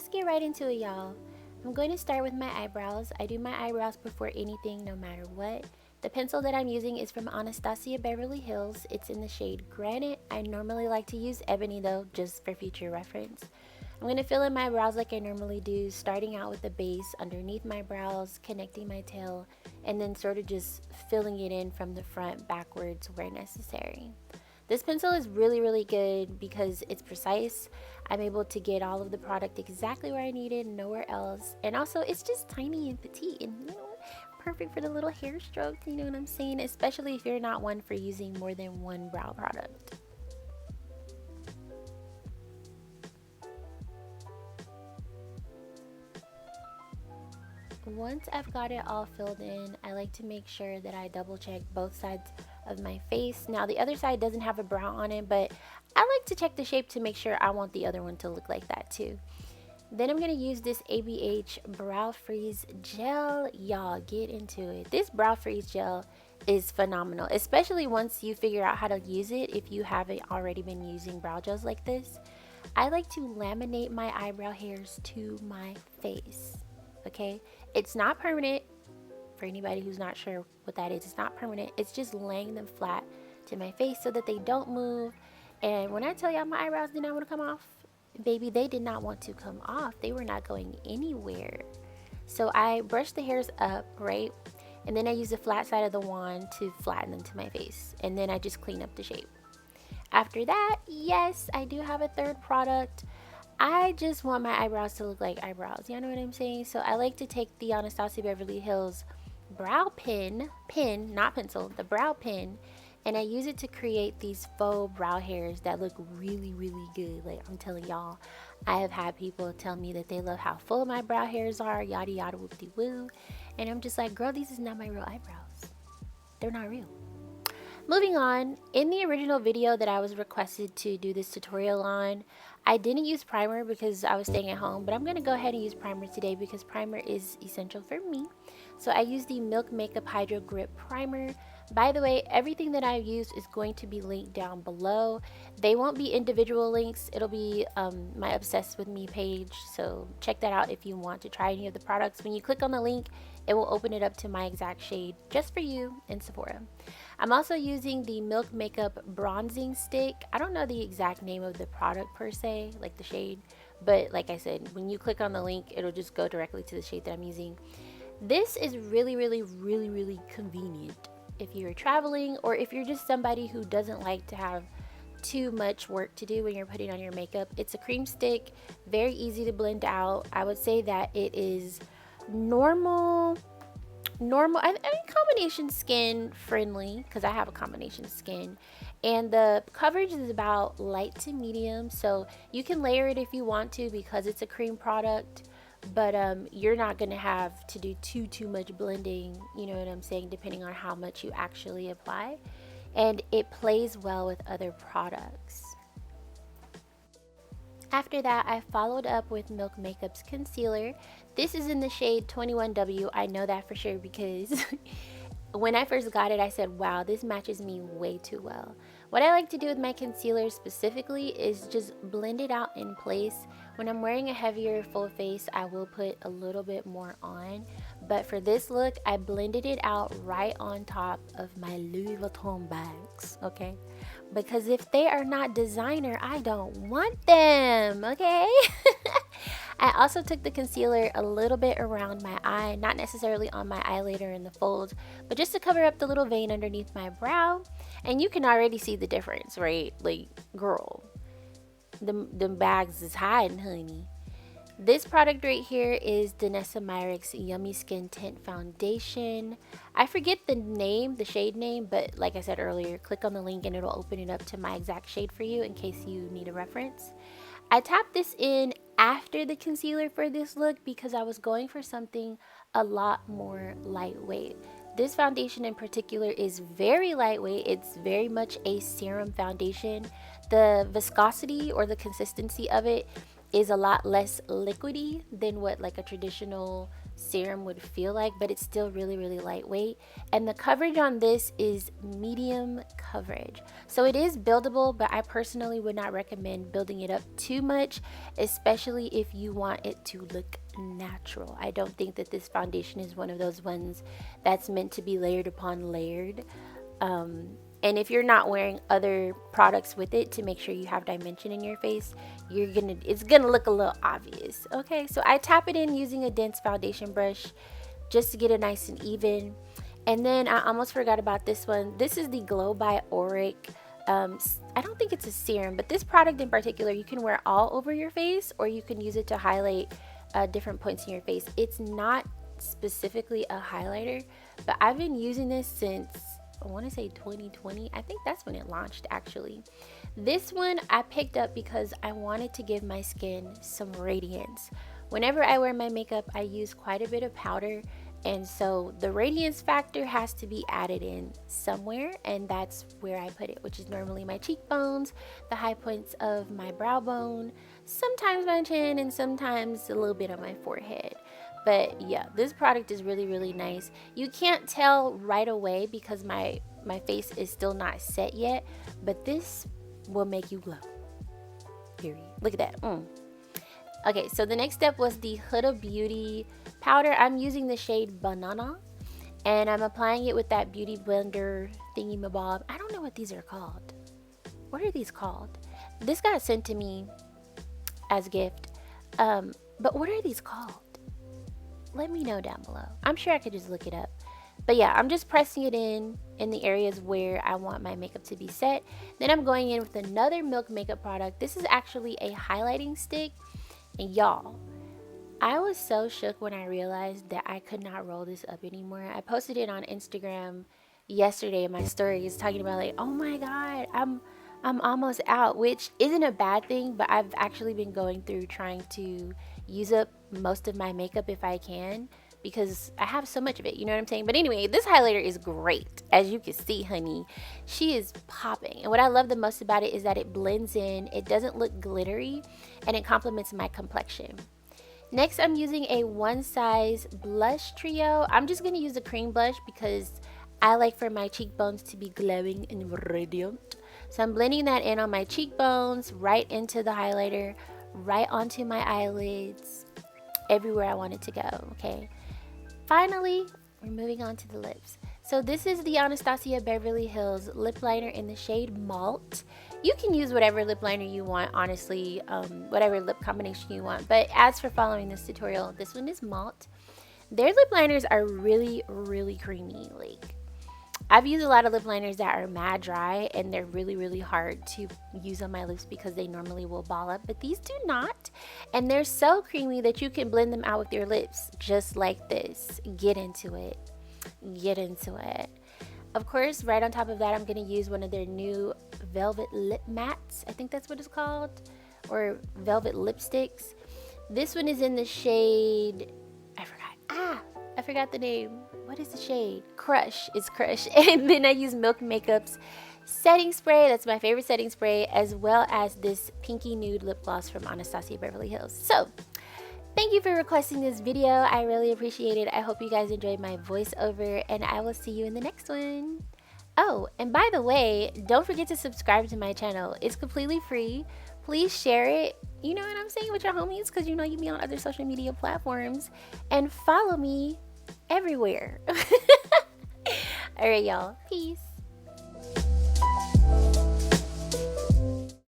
let's get right into it, y'all. I'm going to start with my eyebrows. I do my eyebrows before anything, no matter what. The pencil that I'm using is from Anastasia Beverly Hills. It's in the shade Granite. I normally like to use Ebony though, just for future reference. I'm going to fill in my brows like I normally do, starting out with the base underneath my brows, connecting my tail, and then sort of just filling it in from the front backwards where necessary. This pencil is really good because it's precise. I'm able to get all of the product exactly where I need it, nowhere else. And also, it's just tiny and petite and, perfect for the little hair strokes, you know what I'm saying? Especially if you're not one for using more than one brow product. Once I've got it all filled in, I like to make sure that I double check both sides of my face. Now the other side doesn't have a brow on it, but I like to check the shape to make sure I want the other one to look like that too. Then I'm going to use this ABH Brow Freeze Gel. Y'all, get into it. This Brow Freeze Gel is phenomenal, especially once you figure out how to use it if you haven't already been using brow gels like this. I like to laminate my eyebrow hairs to my face, okay? It's not permanent. For anybody who's not sure what that is, it's not permanent. It's just laying them flat to my face so that they don't move. And when I tell y'all my eyebrows did not want to come off, baby, they did not want to come off. They were not going anywhere. So I brush the hairs up, right? And then I use the flat side of the wand to flatten them to my face. And then I just clean up the shape. After that, yes, I do have a third product. I just want my eyebrows to look like eyebrows. You know what I'm saying? So I like to take the Anastasia Beverly Hills brow pin, not pencil, the brow pin, and I use it to create these faux brow hairs that look really good. Like, I'm telling y'all, I have had people tell me that they love how full my brow hairs are, yada yada whoop-de-woo, and I'm just like, girl, these is not my real eyebrows. They're not real. Moving on, in the original video that I was requested to do this tutorial on, I didn't use primer because I was staying at home, but I'm going to go ahead and use primer today because primer is essential for me. So I use the Milk Makeup Hydro Grip Primer. By the way, everything that I use is going to be linked down below. They won't be individual links. It'll be my Obsessed With Me page. So check that out if you want to try any of the products. When you click on the link, it will open it up to my exact shade just for you in Sephora. I'm also using the Milk Makeup Bronzing Stick. I don't know the exact name of the product per se, like the shade. But like I said, when you click on the link, it'll just go directly to the shade that I'm using. This is really convenient if you're traveling or if you're just somebody who doesn't like to have too much work to do when you're putting on your makeup. It's a cream stick, very easy to blend out. I would say that it is normal, I mean combination skin friendly because I have a combination skin, and the coverage is about light to medium, so you can layer it if you want to because it's a cream product. But you're not gonna have to do too much blending, you know what I'm saying, depending on how much you actually apply, and it plays well with other products. After that, I followed up with Milk Makeup's concealer. This is in the shade 21W. I know that for sure because when I first got it, I said, wow, this matches me way too well. What I like to do with my concealer specifically is just blend it out in place. When I'm wearing a heavier full face, I will put a little bit more on. But for this look, I blended it out right on top of my Louis Vuitton bags, okay? Because if they are not designer, I don't want them, okay? I also took the concealer a little bit around my eye, not necessarily on my eyelid or in the folds, but just to cover up the little vein underneath my brow. And you can already see the difference, right? Like, girl, them bags is hiding, honey. This product right here is Danessa Myricks Yummy Skin Tint Foundation. I forget the name, the shade name, but like I said earlier, click on the link and it'll open it up to my exact shade for you in case you need a reference. I tapped this in after the concealer for this look because I was going for something a lot more lightweight. This foundation in particular is very lightweight. It's very much a serum foundation. The viscosity or the consistency of it is a lot less liquidy than what like a traditional serum would feel like, but it's still really, really lightweight. And the coverage on this is medium coverage. So it is buildable, but I personally would not recommend building it up too much, especially if you want it to look natural. I don't think that this foundation is one of those ones that's meant to be layered upon layered. And if you're not wearing other products with it to make sure you have dimension in your face, it's gonna look a little obvious. Okay, so I tap it in using a dense foundation brush just to get it nice and even. And then I almost forgot about this one. This is the Glow by Auric. I don't think it's a serum, but this product in particular you can wear all over your face, or you can use it to highlight different points in your face. It's not specifically a highlighter, but I've been using this since, I want to say 2020. I think that's when it launched actually. This one I picked up because I wanted to give my skin some radiance. Whenever I wear my makeup, I use quite a bit of powder, and so the radiance factor has to be added in somewhere, and that's where I put it, which is normally my cheekbones, the high points of my brow bone, sometimes my chin, and sometimes a little bit on my forehead. But yeah, this product is really, really nice. You can't tell right away because my face is still not set yet, but this will make you glow. Period. Look at that. Okay, so the next step was the Huda Beauty powder. I'm using the shade Banana, and I'm applying it with that beauty blender thingy-mabob. I don't know what these are called. What are these called? This got sent to me as a gift. But what are these called? Let me know down below. I'm sure I could just look it up. But yeah, I'm just pressing it in the areas where I want my makeup to be set. Then I'm going in with another Milk makeup product. This is actually a highlighting stick. And y'all, I was so shook when I realized that I could not roll this up anymore. I posted it on Instagram yesterday in my stories talking about like, oh my god, I'm almost out, which isn't a bad thing, but I've actually been going through trying to use up most of my makeup if I can, because I have so much of it, you know what I'm saying? But anyway, this highlighter is great. As you can see, honey, she is popping. And what I love the most about it is that it blends in, it doesn't look glittery, and it complements my complexion. Next, I'm using a one size blush trio. I'm just gonna use a cream blush because I like for my cheekbones to be glowing and radiant. So I'm blending that in on my cheekbones, right into the highlighter, right onto my eyelids, everywhere I want it to go, okay? Finally, we're moving on to the lips. So this is the Anastasia Beverly Hills lip liner in the shade Malt. You can use whatever lip liner you want, honestly, whatever lip combination you want. But as for following this tutorial, this one is Malt. Their lip liners are really, really creamy. Like, I've used a lot of lip liners that are mad dry, and they're really, really hard to use on my lips because they normally will ball up, but these do not. And they're so creamy that you can blend them out with your lips just like this. Get into it. Get into it. Of course, right on top of that, I'm going to use one of their new Velvet Lip Mattes. I think that's what it's called. Or Velvet Lipsticks. This one is in the shade, I forgot the name. What is the shade? Crush. It's Crush. And then I use Milk Makeup's setting spray. That's my favorite setting spray, as well as this pinky nude lip gloss from Anastasia Beverly Hills. So thank you for requesting this video. I really appreciate it. I hope you guys enjoyed my voiceover, and I will see you in the next one. Oh, and by the way, don't forget to subscribe to my channel. It's completely free. Please share it, you know what I'm saying, with your homies, because you know you be on other social media platforms. And follow me everywhere. All right, y'all. Peace.